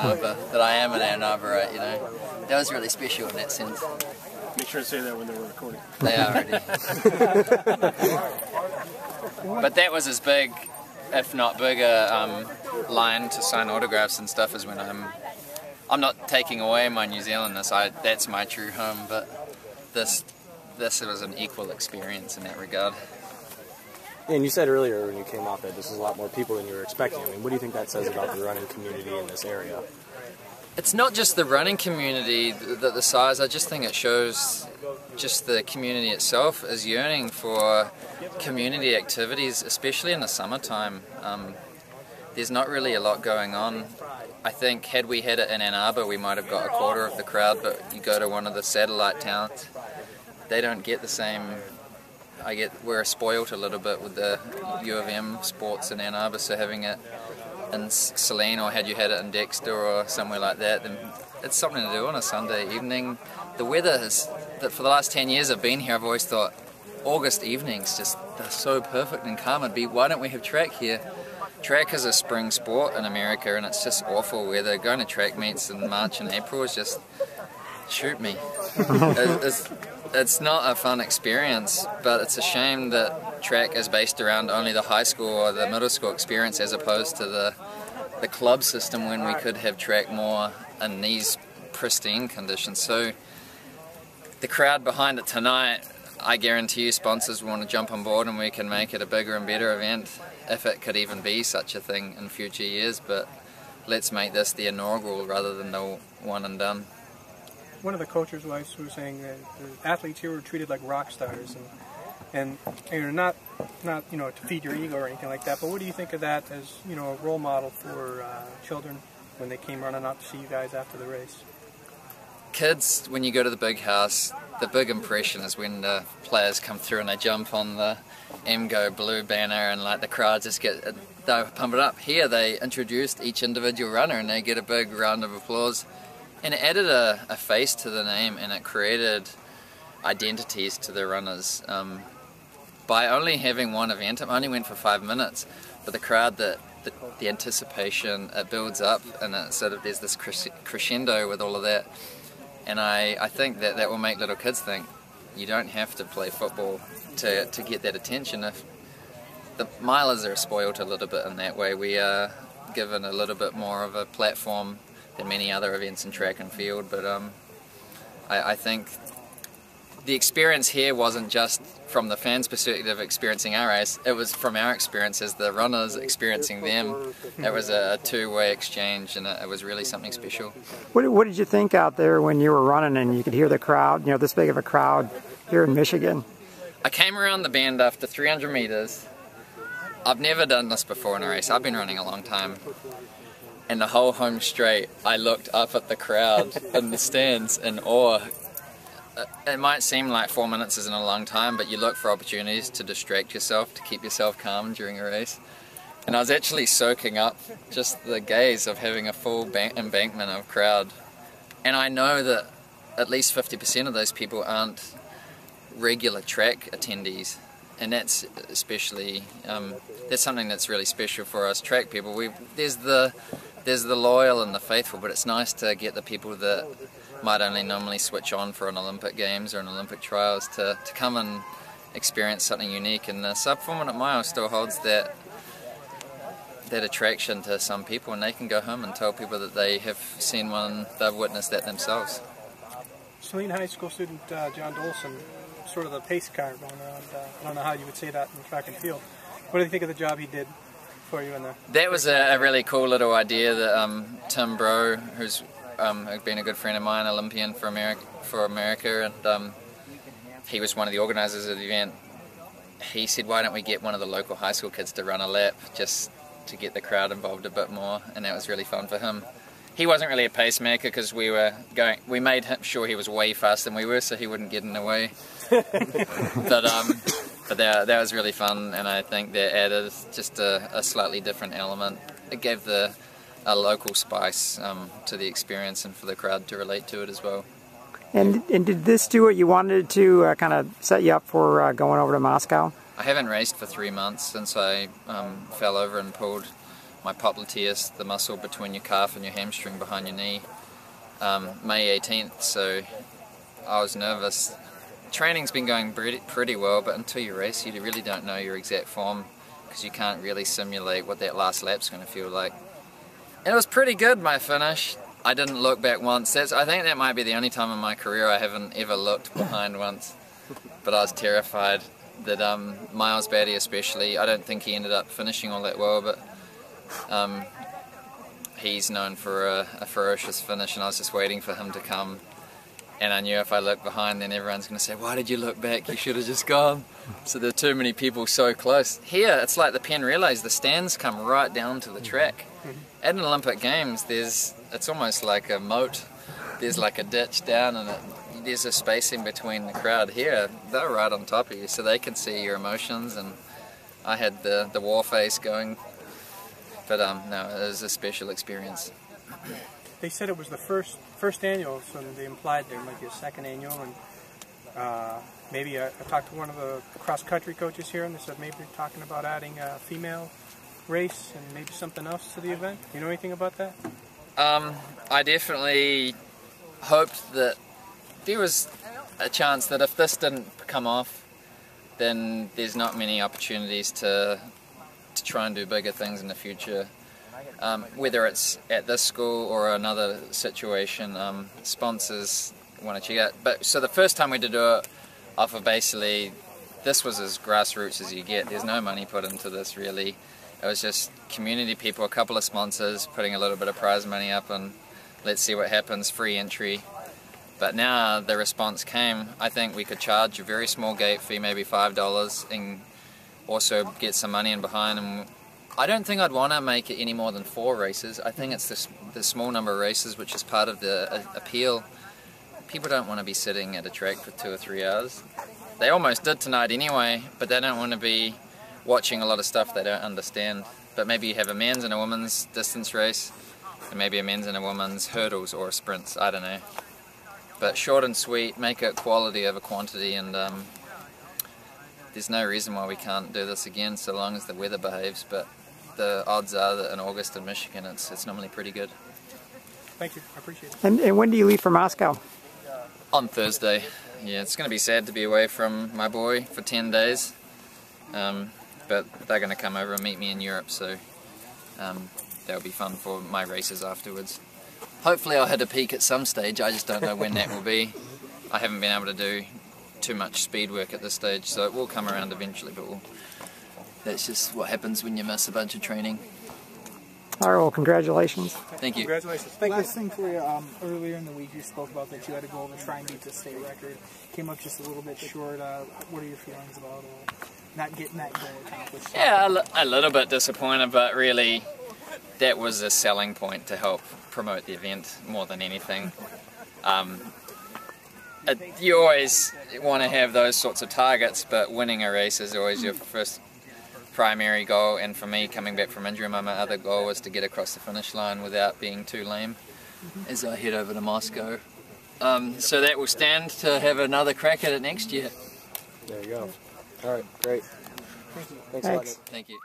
Arbor, that I am an Ann Arborite, you know. That was really special in that sense. Make sure to say that when they were recording. They are already. But that was as big, if not bigger, line to sign autographs and stuff as when I'm not taking away my New Zealandness. That's my true home, but this was an equal experience in that regard. And you said earlier when you came out that this is a lot more people than you were expecting. I mean, what do you think that says about the running community in this area? It's not just the running community, the size. I just think it shows just the community itself is yearning for community activities, especially in the summertime. There's not really a lot going on. I think had we had it in Ann Arbor, we might have got a quarter of the crowd, but you go to one of the satellite towns, they don't get the same. We're spoiled a little bit with the U of M sports in Ann Arbor, so having it in Saline, or had you had it in Dexter or somewhere like that, then it's something to do on a Sunday evening. The weather that for the last 10 years I've been here, I've always thought August evenings they're so perfect and calm. Why don't we have track here? Track is a spring sport in America, and it's just awful weather. Going to track meets in March and April is just shoot me. It's not a fun experience, but it's a shame that track is based around only the high school or the middle school experience as opposed to the club system, when we could have track more in these pristine conditions. So the crowd behind it tonight, I guarantee you sponsors want to jump on board and we can make it a bigger and better event, if it could even be such a thing in future years. But let's make this the inaugural rather than the one and done. One of the coaches' wives was saying that the athletes here were treated like rock stars, and not to feed your ego or anything like that. But what do you think of that as a role model for children when they came running out to see you guys after the race? Kids, when you go to the big house, the big impression is when the players come through and they jump on the MGO blue banner and like the crowd just they pump it up. Here they introduced each individual runner and they get a big round of applause. And it added a face to the name, and it created identities to the runners. By only having one event, it only went for 5 minutes, but the crowd, the anticipation, it builds up, and it sort of there's this crescendo with all of that. And I think that will make little kids think you don't have to play football to get that attention. If the milers are spoiled a little bit in that way, we are given a little bit more of a platform than many other events in track and field, but I think the experience here wasn't just from the fans' perspective experiencing our race, it was from our experience as the runners experiencing them. It was a two-way exchange, and it was really something special. What did you think out there when you were running and you could hear the crowd, this big of a crowd here in Michigan? I came around the bend after 300 meters. I've never done this before in a race. I've been running a long time. And the whole home straight, I looked up at the crowd in the stands in awe. It might seem like 4 minutes isn't a long time, but you look for opportunities to distract yourself, to keep yourself calm during a race. And I was actually soaking up just the gaze of having a full embankment of crowd. And I know that at least 50% of those people aren't regular track attendees. And that's especially, that's something that's really special for us track people. There's the loyal and the faithful, but it's nice to get the people that might only normally switch on for an Olympic Games or an Olympic Trials to come and experience something unique. And the sub 4 minute mile still holds that attraction to some people, and they can go home and tell people that they have seen one, they've witnessed that themselves. Saline High School student John Dolson, sort of the pace car going around. I don't know how you would say that in track and field. What do you think of the job he did for you in there? That was a really cool little idea that Tim Bro, who's been a good friend of mine, Olympian for America, and he was one of the organisers of the event. He said, why don't we get one of the local high school kids to run a lap just to get the crowd involved a bit more, and that was really fun for him. He wasn't really a pacemaker because we made sure he was way faster than we were so he wouldn't get in the way. But that was really fun, and I think that added just a slightly different element. It gave a local spice to the experience and for the crowd to relate to it as well. And did this do what you wanted to kind of set you up for going over to Moscow? I haven't raced for 3 months since I fell over and pulled my popliteus, the muscle between your calf and your hamstring behind your knee, May 18th, so I was nervous. Training's been going pretty well, but until you race you really don't know your exact form because you can't really simulate what that last lap's going to feel like. And it was pretty good, my finish. I didn't look back once. I think that might be the only time in my career I haven't ever looked behind once. But I was terrified that Miles Batty especially, I don't think he ended up finishing all that well, but he's known for a ferocious finish, and I was just waiting for him to come. And I knew if I looked behind, then everyone's going to say, why did you look back? You should have just gone. So there are too many people so close. Here, it's like the Penn Relays. The stands come right down to the track. At an Olympic Games, it's almost like a moat. There's like a ditch down, and there's a spacing between the crowd. Here, they're right on top of you, so they can see your emotions. And I had the war face going. But no, it was a special experience. They said it was the first annual, so they implied there might be a second annual, and maybe I talked to one of the cross-country coaches here, and they said maybe they're talking about adding a female race and maybe something else to the event. You know anything about that? I definitely hoped that there was a chance that if this didn't come off, then there's not many opportunities to try and do bigger things in the future. Whether it's at this school or another situation, sponsors want to check out. But so the first time we did it off of basically, this was as grassroots as you get. There's no money put into this really. It was just community people, a couple of sponsors putting a little bit of prize money up, and let's see what happens, free entry. But now the response came. I think we could charge a very small gate fee, maybe $5, and also get some money in behind. And I don't think I'd want to make it any more than 4 races. I think it's the small number of races which is part of the appeal. People don't want to be sitting at a track for 2 or 3 hours. They almost did tonight anyway, but they don't want to be watching a lot of stuff they don't understand. But maybe you have a men's and a women's distance race, and maybe a men's and a women's hurdles or sprints, I don't know. But short and sweet, make it quality over quantity, and there's no reason why we can't do this again so long as the weather behaves. But the odds are that in August in Michigan it's normally pretty good. Thank you, I appreciate it. And when do you leave for Moscow? On Thursday. Yeah, it's going to be sad to be away from my boy for 10 days. But they're going to come over and meet me in Europe, so that'll be fun for my races afterwards. Hopefully I'll hit a peak at some stage, I just don't know when that will be. I haven't been able to do too much speed work at this stage, so it will come around eventually, but that's just what happens when you miss a bunch of training. All right, well, congratulations. Thank you. Congratulations. Last thing for you, earlier in the week you spoke about that you had to go over and try and beat the state record. Came up just a little bit short. What are your feelings about not getting that goal accomplished? Yeah, a little bit disappointed, but really that was a selling point to help promote the event more than anything. You always want to have those sorts of targets, but winning a race is always your first primary goal, and for me, coming back from injury, my other goal was to get across the finish line without being too lame as I head over to Moscow. So that will stand to have another crack at it next year. There you go. All right, great. Thank you. Thanks a lot. Thanks. Thank you.